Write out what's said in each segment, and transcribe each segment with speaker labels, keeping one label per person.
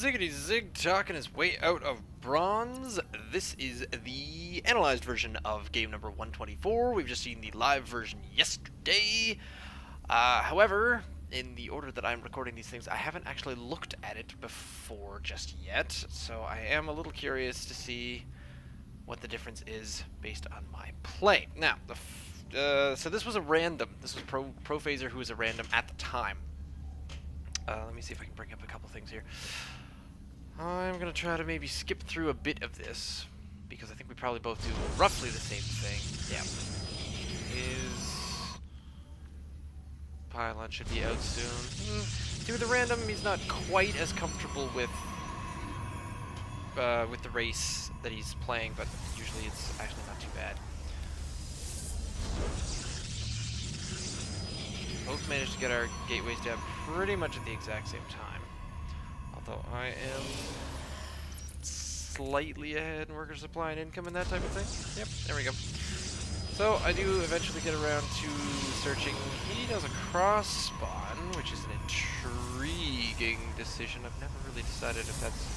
Speaker 1: Ziggity Zig talking his way out of bronze. This is the analyzed version of game number 124. We've just seen the live version yesterday. However, in the order that I'm recording these things, I haven't actually looked at it before just yet, so I am a little curious to see what the difference is based on my play. Now, so this was a random. This was Profaizer, who was a random at the time. Let me see if I can bring up a couple things here. I'm going to try to maybe skip through a bit of this, because I think we probably both do roughly the same thing. Yeah. His pylon should be out soon. See, with the random, he's not quite as comfortable with the race that he's playing, but usually it's actually not too bad. Both managed to get our gateways down pretty much at the exact same time. Although I am slightly ahead in worker supply and income and that type of thing. Yep, there we go. So I do eventually get around to searching. He does a cross spawn, which is an intriguing decision. I've never really decided if that's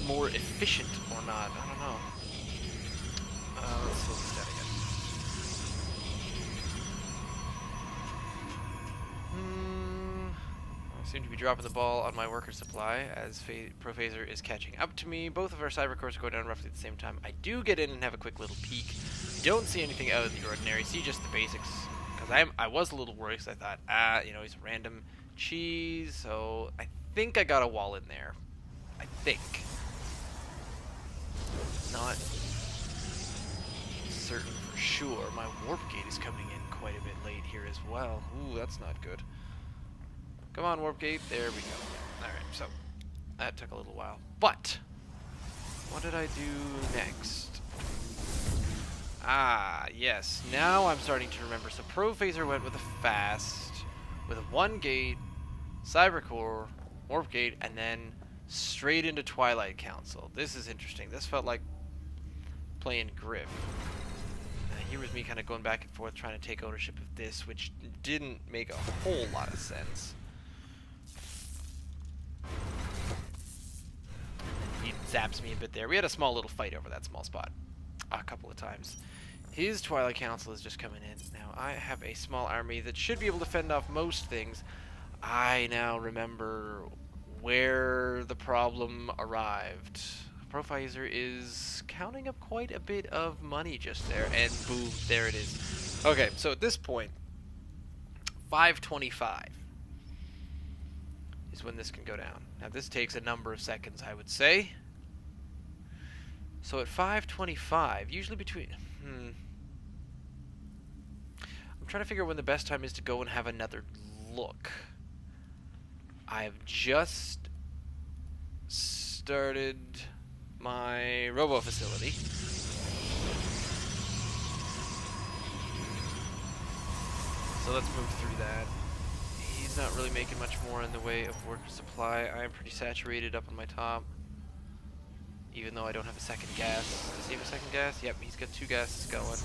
Speaker 1: more efficient or not. I don't know. Let's slow this down again. I seem to be dropping the ball on my worker supply as Profaizer is catching up to me. Both of our cyber cores go down roughly at the same time. I do get in and have a quick little peek. Don't see anything out of the ordinary. See just the basics. Because I was a little worried because I thought, you know, he's a random cheese. So I think I got a wall in there. I think. Not certain for sure. My warp gate is coming in quite a bit late here as well. Ooh, that's not good. Come on, warp gate. There we go. Alright, so that took a little while. But what did I do next? Ah, yes. Now I'm starting to remember. So Profaizer went with a fast, with a 1 gate, cyber core, warp gate, and then straight into Twilight Council. This is interesting. This felt like playing Griff. Here was me kind of going back and forth trying to take ownership of this, which didn't make a whole lot of sense. He zaps me a bit there. We had a small little fight over that small spot a couple of times. His Twilight Council is just coming in. Now, I have a small army that should be able to fend off most things. I now remember where the problem arrived. Profaizer is counting up quite a bit of money just there, and boom, there it is. Okay, so at this point, 525 is when this can go down. Now this takes a number of seconds, I would say. So at 525, usually between... I'm trying to figure out when the best time is to go and have another look. I've just started my robo facility. So let's move through that. He's not really making much more in the way of worker supply. I am pretty saturated up on my top, even though I don't have a second gas. Does he have a second gas? Yep, he's got 2 gases going.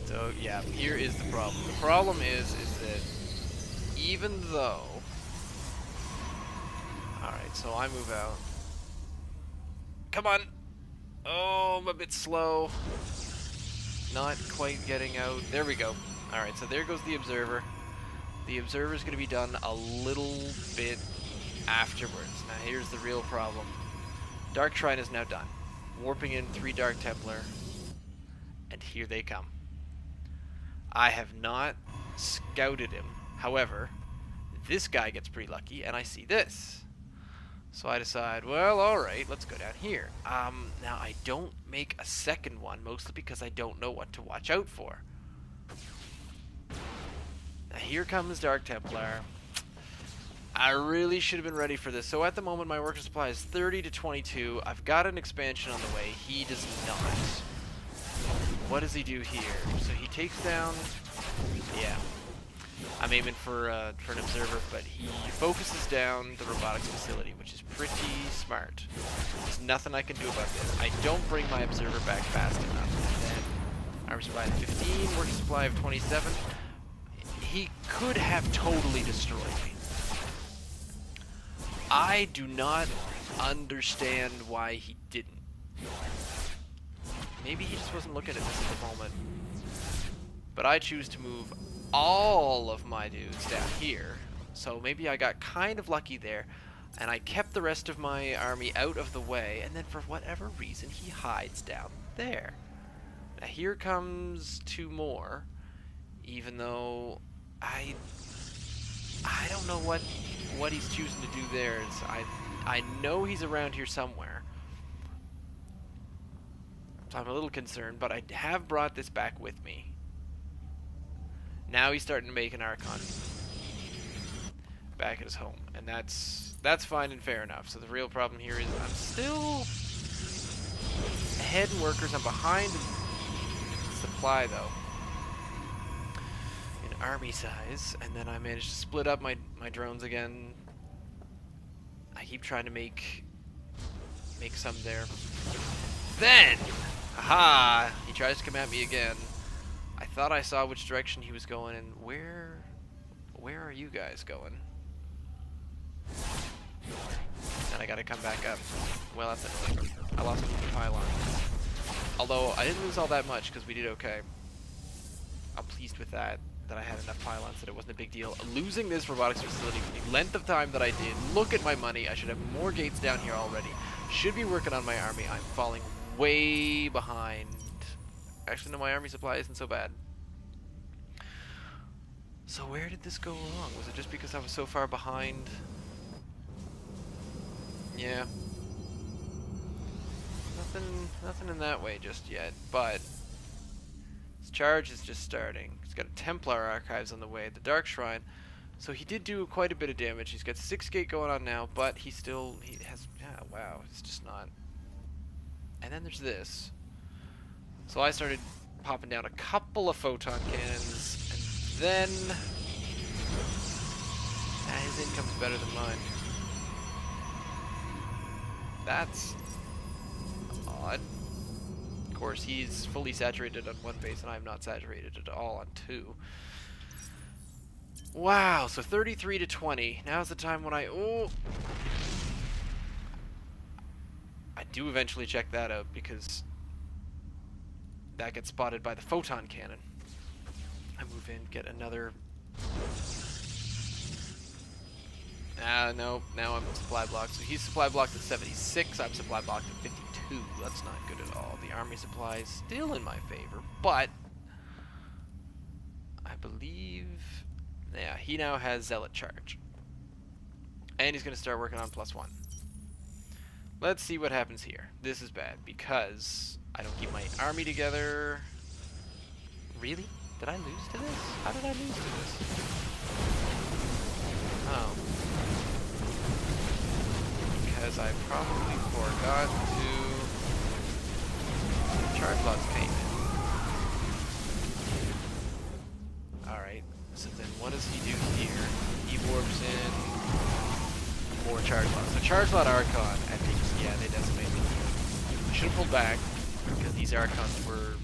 Speaker 1: So yeah, here is the problem. The problem is that even though... Alright, so I move out. Come on! Oh, I'm a bit slow. Not quite getting out. There we go. Alright, so there goes the observer. The observer's going to be done a little bit afterwards. Now here's the real problem. Dark Shrine is now done. Warping in 3 Dark Templar. And here they come. I have not scouted him. However, this guy gets pretty lucky, and I see this. So I decide, well, alright, let's go down here. Now I don't make a second one, mostly because I don't know what to watch out for. Now here comes Dark Templar. I really should have been ready for this. So at the moment, my worker supply is 30 to 22. I've got an expansion on the way. He does not. What does he do here? So he takes down... Yeah. I'm aiming for an observer, but he focuses down the robotics facility, which is pretty smart. There's nothing I can do about this. I don't bring my observer back fast enough, and then our armor supply of 15, working supply of 27. He could have totally destroyed me. I do not understand why he didn't. Maybe he just wasn't looking at this at the moment. But I choose to move all of my dudes down here. So maybe I got kind of lucky there. And I kept the rest of my army out of the way. And then for whatever reason, he hides down there. Now here comes 2 more. Even though I don't know what he's choosing to do there. I know he's around here somewhere. So I'm a little concerned, but I have brought this back with me. Now he's starting to make an Archon back at his home, and that's fine and fair enough. So the real problem here is I'm still ahead in workers. I'm behind in supply though, in army size, and then I managed to split up my drones again. I keep trying to make some there. Then, aha! He tries to come at me again. I thought I saw which direction he was going, and where are you guys going? And I gotta come back up. Well, that's annoying. I lost one pylon. Although I didn't lose all that much because we did okay. I'm pleased with that I had enough pylons that it wasn't a big deal. Losing this robotics facility for the length of time that I did. Look at my money. I should have more gates down here already. Should be working on my army. I'm falling way behind. Actually, no, my army supply isn't so bad. So where did this go wrong? Was it just because I was so far behind? Yeah. Nothing in that way just yet, but his charge is just starting. He's got a Templar Archives on the way, the Dark Shrine. So he did do quite a bit of damage. He's got 6 gate going on now, but he has, yeah, wow, it's just not. And then there's this. So I started popping down a couple of photon cannons, and then his income's better than mine. That's odd. Of course, he's fully saturated on 1 base, and I'm not saturated at all on 2. Wow, so 33 to 20. Now's the time when I do eventually check that out, because that gets spotted by the photon cannon. I move in, get another. No, now I'm supply blocked. So he's supply blocked at 76, I'm supply blocked at 52. That's not good at all. The army supply is still in my favor, but I believe, yeah, he now has Zealot charge. And he's going to start working on +1. Let's see what happens here. This is bad, because I don't keep my army together. Really? Did I lose to this? How did I lose to this? Oh. Because I probably forgot to charge lots payment. Alright, so then what does he do here? He warps in more charge lots. So charge lot Archon, I think, yeah, they decimate me. I should have pulled back, because these Archons were...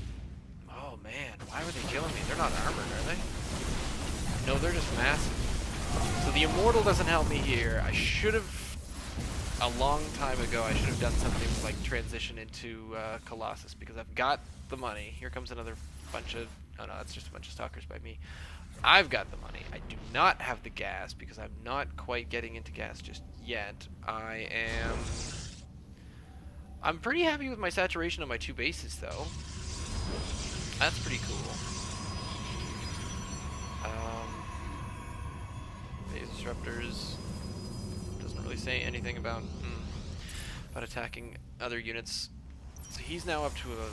Speaker 1: Oh man, why were they killing me? They're not armored, are they? No, they're just massive. So the Immortal doesn't help me here. I should have... A long time ago, I should have done something like transition into Colossus, because I've got the money. Here comes another bunch of... Oh no, that's just a bunch of stalkers by me. I've got the money. I do not have the gas, because I'm not quite getting into gas just yet. I'm pretty happy with my saturation on my 2 bases, though. That's pretty cool. Phase disruptors doesn't really say anything about attacking other units. So he's now up to a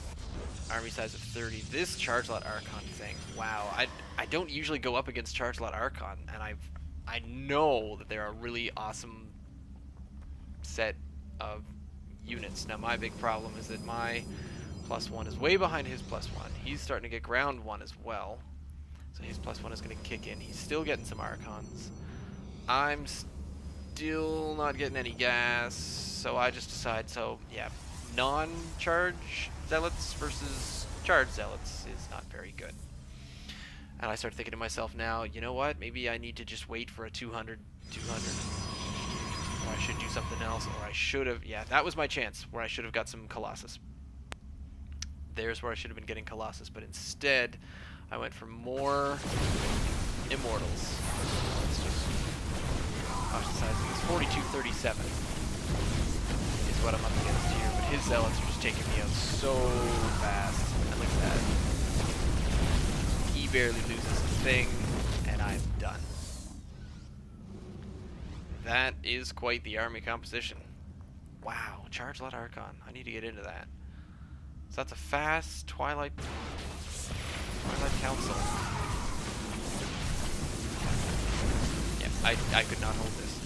Speaker 1: army size of 30. This charge lot Archon thing, wow! I don't usually go up against charge lot Archon, and I know that they're a really awesome set of units. Now my big problem is that my +1 is way behind his +1. He's starting to get ground 1 as well. So his +1 is going to kick in. He's still getting some Archons. I'm still not getting any gas, so I just decide, so yeah, non-charge Zealots versus charge zealots is not very good. And I start thinking to myself now, you know what? Maybe I need to just wait for a 200. Or I should do something else, or I should have... Yeah, that was my chance, where I should have got some Colossus. There's where I should have been getting Colossus, but instead, I went for more Immortals. Let's just ostracizing this. 4237 is what I'm up against here, but his Zealots are just taking me out so fast. And look at that. He barely loses a thing, and I'm done. That is quite the army composition. Wow, Charge Lot Archon. I need to get into that. So that's a fast Twilight Council. Yeah, I could not hold this.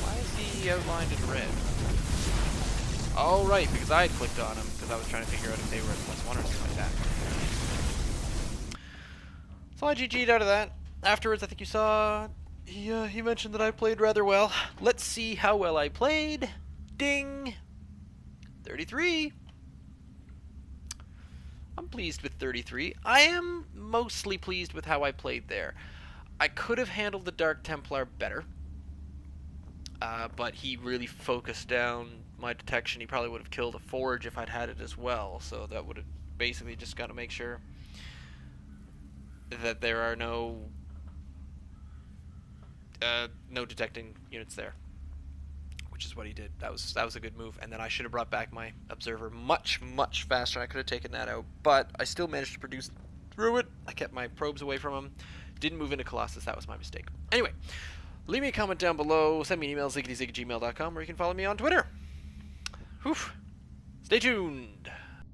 Speaker 1: Why is he outlined in red? Oh, right, because I had clicked on him, because I was trying to figure out if they were at +1 or something like that. So I GG'd out of that. Afterwards, I think you saw... he mentioned that I played rather well. Let's see how well I played. Ding! 33. I'm pleased with 33. I am mostly pleased with how I played there. I could have handled the Dark Templar better. But he really focused down my detection. He probably would have killed a Forge if I'd had it as well. So that would have basically just got to make sure that there are no detecting units there, which is what he did. That was a good move, and then I should have brought back my observer much faster. I could have taken that out, but I still managed to produce through it. I kept my probes away from him, didn't move into Colossus. That was my mistake. Anyway, leave me a comment down below, send me an email, ziggityzig@gmail.com, or you can follow me on Twitter. Whew. Stay tuned.